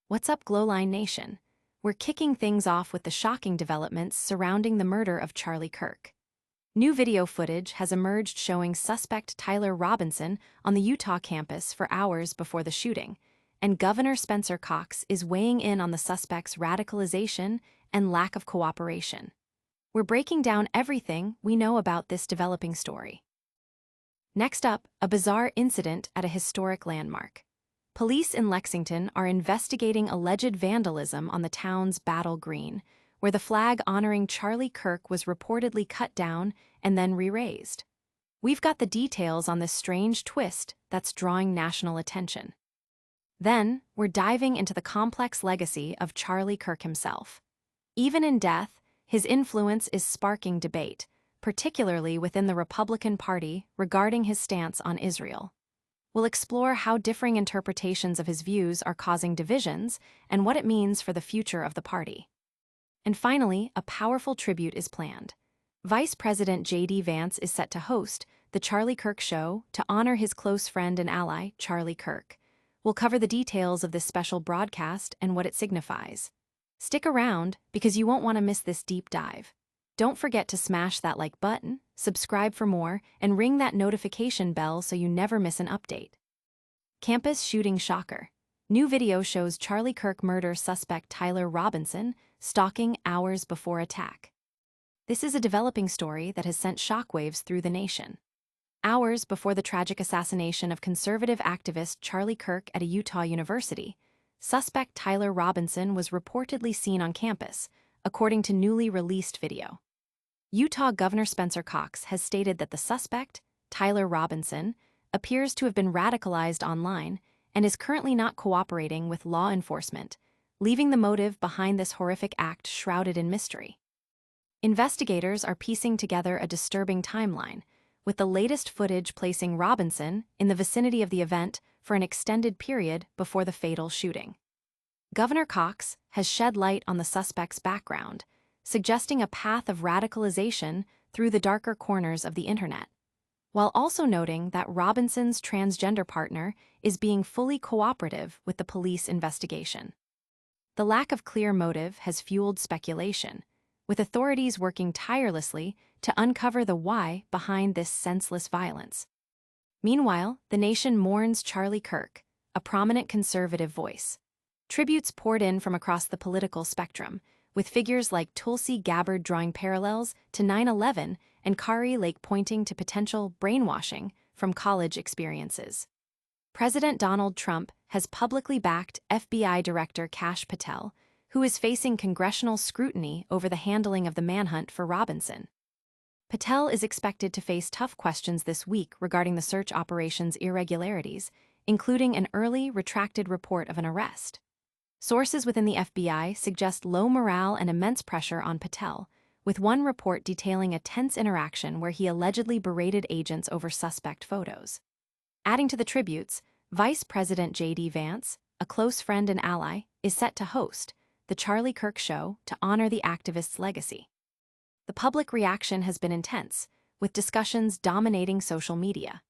What's up, GlowLine Nation? We're kicking things off with the shocking developments surrounding the murder of Charlie Kirk. New video footage has emerged showing suspect Tyler Robinson on the Utah campus for hours before the shooting, and Governor Spencer Cox is weighing in on the suspect's radicalization and lack of cooperation. We're breaking down everything we know about this developing story. Next up, a bizarre incident at a historic landmark. Police in Lexington are investigating alleged vandalism on the town's Battle Green, where the flag honoring Charlie Kirk was reportedly cut down and then re-raised. We've got the details on this strange twist that's drawing national attention. Then, we're diving into the complex legacy of Charlie Kirk himself. Even in death, his influence is sparking debate, particularly within the Republican Party regarding his stance on Israel. We'll explore how differing interpretations of his views are causing divisions and what it means for the future of the party. And finally, a powerful tribute is planned. Vice President JD Vance is set to host the Charlie Kirk Show to honor his close friend and ally, Charlie Kirk. We'll cover the details of this special broadcast and what it signifies. Stick around because you won't want to miss this deep dive. Don't forget to smash that like button, subscribe for more, and ring that notification bell so you never miss an update. Campus shooting shocker. New video shows Charlie Kirk murder suspect Tyler Robinson stalking hours before attack. This is a developing story that has sent shockwaves through the nation. Hours before the tragic assassination of conservative activist Charlie Kirk at a Utah university, suspect Tyler Robinson was reportedly seen on campus, according to newly released video. Utah Governor Spencer Cox has stated that the suspect, Tyler Robinson, appears to have been radicalized online and is currently not cooperating with law enforcement, leaving the motive behind this horrific act shrouded in mystery. Investigators are piecing together a disturbing timeline, with the latest footage placing Robinson in the vicinity of the event for an extended period before the fatal shooting. Governor Cox has shed light on the suspect's background, suggesting a path of radicalization through the darker corners of the internet, while also noting that Robinson's transgender partner is being fully cooperative with the police investigation. The lack of clear motive has fueled speculation, with authorities working tirelessly to uncover the why behind this senseless violence. Meanwhile, the nation mourns Charlie Kirk, a prominent conservative voice. Tributes poured in from across the political spectrum, with figures like Tulsi Gabbard drawing parallels to 9/11 and Kari Lake pointing to potential brainwashing from college experiences. President Donald Trump has publicly backed FBI Director Kash Patel, who is facing congressional scrutiny over the handling of the manhunt for Robinson. Patel is expected to face tough questions this week regarding the search operation's irregularities, including an early, retracted report of an arrest. Sources within the FBI suggest low morale and immense pressure on Patel, with one report detailing a tense interaction where he allegedly berated agents over suspect photos. Adding to the tributes, Vice President JD Vance, a close friend and ally, is set to host the Charlie Kirk Show to honor the activist's legacy. The public reaction has been intense, with discussions dominating social media.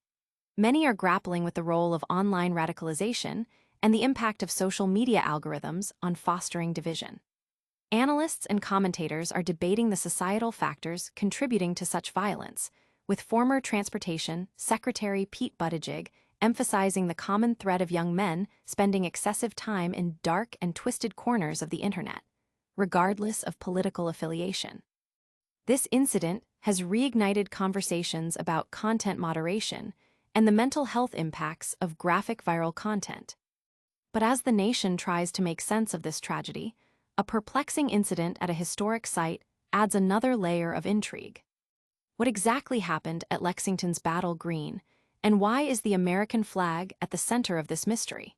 Many are grappling with the role of online radicalization and the impact of social media algorithms on fostering division. Analysts and commentators are debating the societal factors contributing to such violence, with former Transportation Secretary Pete Buttigieg emphasizing the common thread of young men spending excessive time in dark and twisted corners of the internet, regardless of political affiliation. This incident has reignited conversations about content moderation and the mental health impacts of graphic viral content. But as the nation tries to make sense of this tragedy, a perplexing incident at a historic site adds another layer of intrigue. What exactly happened at Lexington's Battle Green, and why is the American flag at the center of this mystery?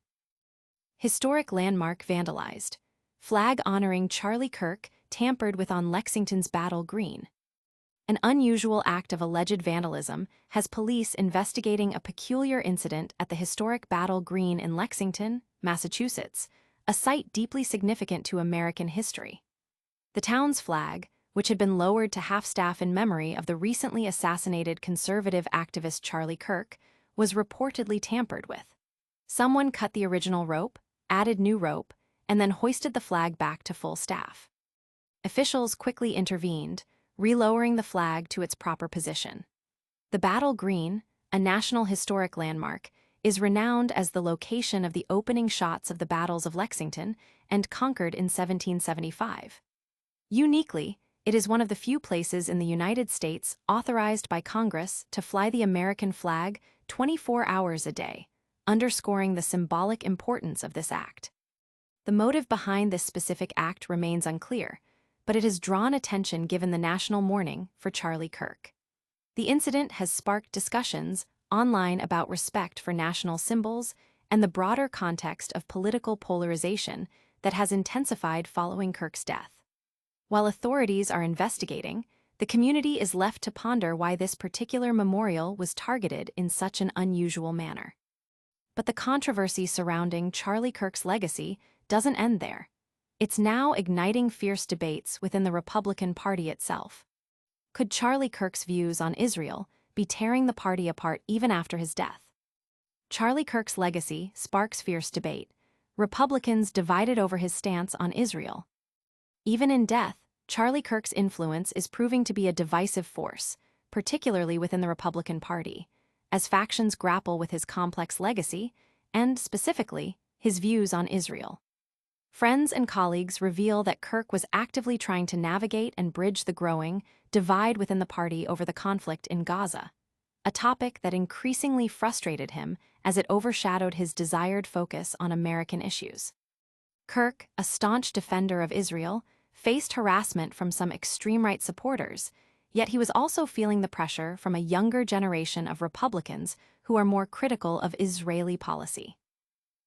Historic landmark vandalized. Flag honoring Charlie Kirk tampered with on Lexington's Battle Green. An unusual act of alleged vandalism has police investigating a peculiar incident at the historic Battle Green in Lexington, Massachusetts, a site deeply significant to American history. The town's flag, which had been lowered to half-staff in memory of the recently assassinated conservative activist Charlie Kirk, was reportedly tampered with. Someone cut the original rope, added new rope, and then hoisted the flag back to full staff. Officials quickly intervened, relowering the flag to its proper position. The Battle Green, a National Historic Landmark, is renowned as the location of the opening shots of the battles of Lexington and Concord in 1775. Uniquely, it is one of the few places in the United States authorized by Congress to fly the American flag 24 hours a day, underscoring the symbolic importance of this act. The motive behind this specific act remains unclear, but it has drawn attention given the national mourning for Charlie Kirk. The incident has sparked discussions online about respect for national symbols and the broader context of political polarization that has intensified following Kirk's death. While authorities are investigating, the community is left to ponder why this particular memorial was targeted in such an unusual manner. But the controversy surrounding Charlie Kirk's legacy doesn't end there. It's now igniting fierce debates within the Republican Party itself. Could Charlie Kirk's views on Israel be tearing the party apart even after his death? Charlie Kirk's legacy sparks fierce debate, Republicans divided over his stance on Israel. Even in death, Charlie Kirk's influence is proving to be a divisive force, particularly within the Republican Party, as factions grapple with his complex legacy and, specifically, his views on Israel. Friends and colleagues reveal that Kirk was actively trying to navigate and bridge the growing divide within the party over the conflict in Gaza, a topic that increasingly frustrated him as it overshadowed his desired focus on American issues. Kirk, a staunch defender of Israel, faced harassment from some extreme right supporters, yet he was also feeling the pressure from a younger generation of Republicans who are more critical of Israeli policy.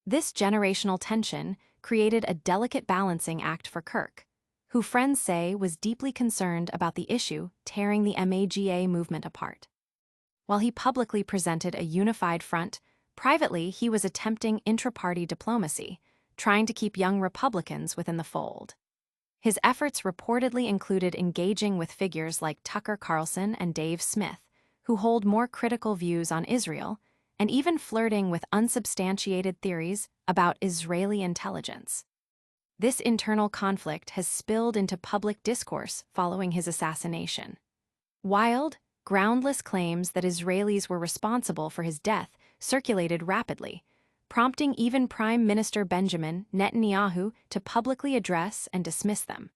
This generational tension created a delicate balancing act for Kirk, who friends say was deeply concerned about the issue tearing the MAGA movement apart. While he publicly presented a unified front, privately he was attempting intra-party diplomacy, trying to keep young Republicans within the fold. His efforts reportedly included engaging with figures like Tucker Carlson and Dave Smith, who hold more critical views on Israel, and even flirting with unsubstantiated theories about Israeli intelligence. This internal conflict has spilled into public discourse following his assassination. Wild, groundless claims that Israelis were responsible for his death circulated rapidly, prompting even Prime Minister Benjamin Netanyahu to publicly address and dismiss them.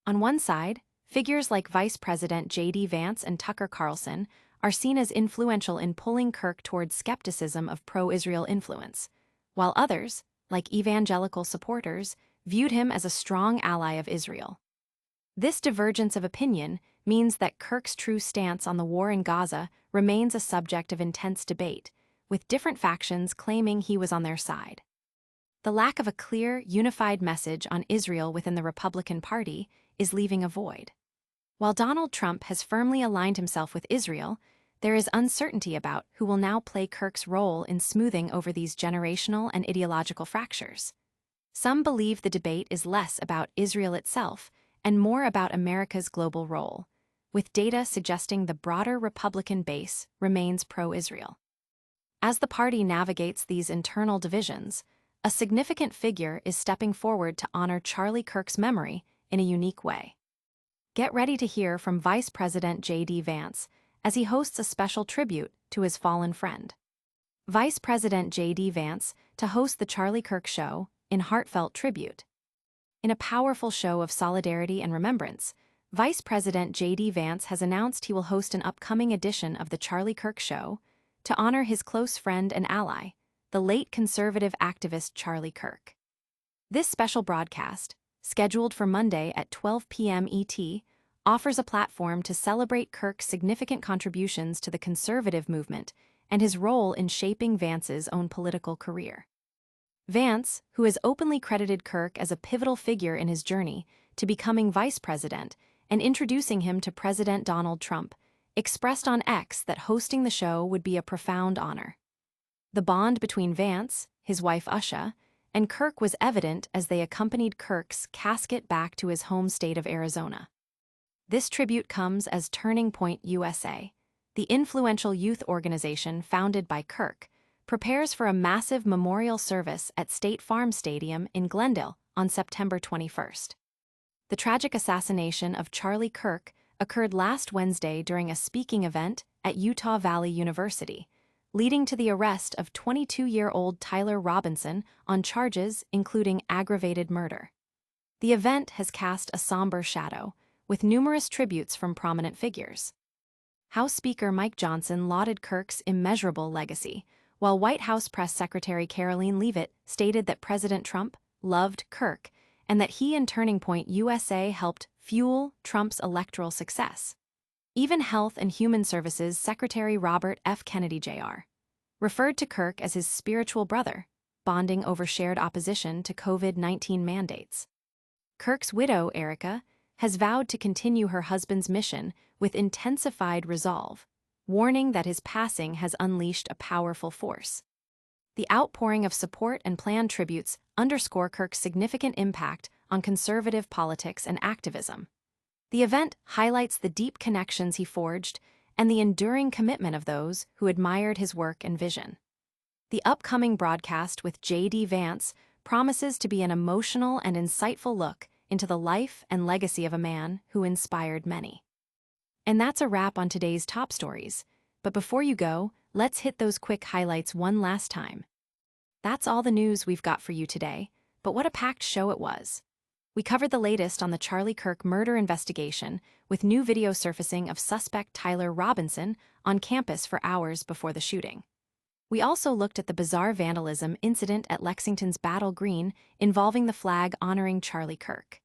On one side, figures like Vice President JD Vance and Tucker Carlson are seen as influential in pulling Kirk towards skepticism of pro-Israel influence, while others, like evangelical supporters, viewed him as a strong ally of Israel. This divergence of opinion means that Kirk's true stance on the war in Gaza remains a subject of intense debate, with different factions claiming he was on their side. The lack of a clear, unified message on Israel within the Republican Party is leaving a void. While Donald Trump has firmly aligned himself with Israel, there is uncertainty about who will now play Kirk's role in smoothing over these generational and ideological fractures. Some believe the debate is less about Israel itself and more about America's global role, with data suggesting the broader Republican base remains pro-Israel. As the party navigates these internal divisions, a significant figure is stepping forward to honor Charlie Kirk's memory in a unique way. Get ready to hear from Vice President JD Vance as he hosts a special tribute to his fallen friend. Vice President JD Vance to host the Charlie Kirk Show in heartfelt tribute. In a powerful show of solidarity and remembrance, Vice President JD Vance has announced he will host an upcoming edition of the Charlie Kirk Show to honor his close friend and ally, the late conservative activist Charlie Kirk. This special broadcast, scheduled for Monday at 12 p.m. ET, offers a platform to celebrate Kirk's significant contributions to the conservative movement and his role in shaping Vance's own political career. Vance, who has openly credited Kirk as a pivotal figure in his journey to becoming vice president and introducing him to President Donald Trump, expressed on X that hosting the show would be a profound honor. The bond between Vance, his wife Usha, and Kirk was evident as they accompanied Kirk's casket back to his home state of Arizona. This tribute comes as Turning Point USA, the influential youth organization founded by Kirk, prepares for a massive memorial service at State Farm Stadium in Glendale on September 21st. The tragic assassination of Charlie Kirk occurred last Wednesday during a speaking event at Utah Valley University, leading to the arrest of 22-year-old Tyler Robinson on charges including aggravated murder. The event has cast a somber shadow, with numerous tributes from prominent figures. House Speaker Mike Johnson lauded Kirk's immeasurable legacy, while White House Press Secretary Karoline Leavitt stated that President Trump loved Kirk and that he and Turning Point USA helped fuel Trump's electoral success. Even Health and Human Services Secretary Robert F. Kennedy Jr. referred to Kirk as his spiritual brother, bonding over shared opposition to COVID-19 mandates. Kirk's widow, Erica, has vowed to continue her husband's mission with intensified resolve, warning that his passing has unleashed a powerful force. The outpouring of support and planned tributes underscore Kirk's significant impact on conservative politics and activism. The event highlights the deep connections he forged and the enduring commitment of those who admired his work and vision. The upcoming broadcast with JD Vance promises to be an emotional and insightful look into the life and legacy of a man who inspired many. And that's a wrap on today's top stories. But before you go, let's hit those quick highlights one last time. That's all the news we've got for you today, but what a packed show it was. We covered the latest on the Charlie Kirk murder investigation, with new video surfacing of suspect Tyler Robinson on campus for hours before the shooting. We also looked at the bizarre vandalism incident at Lexington's Battle Green involving the flag honoring Charlie Kirk.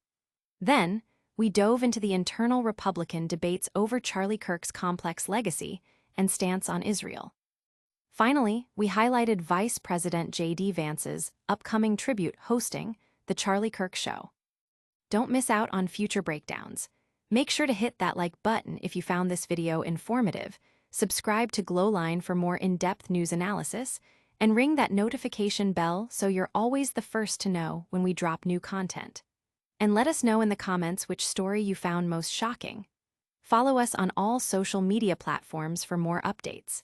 Then, we dove into the internal Republican debates over Charlie Kirk's complex legacy and stance on Israel. Finally, we highlighted Vice President JD Vance's upcoming tribute hosting The Charlie Kirk Show. Don't miss out on future breakdowns. Make sure to hit that like button if you found this video informative, subscribe to GlowLine for more in-depth news analysis, and ring that notification bell so you're always the first to know when we drop new content. And let us know in the comments which story you found most shocking. Follow us on all social media platforms for more updates.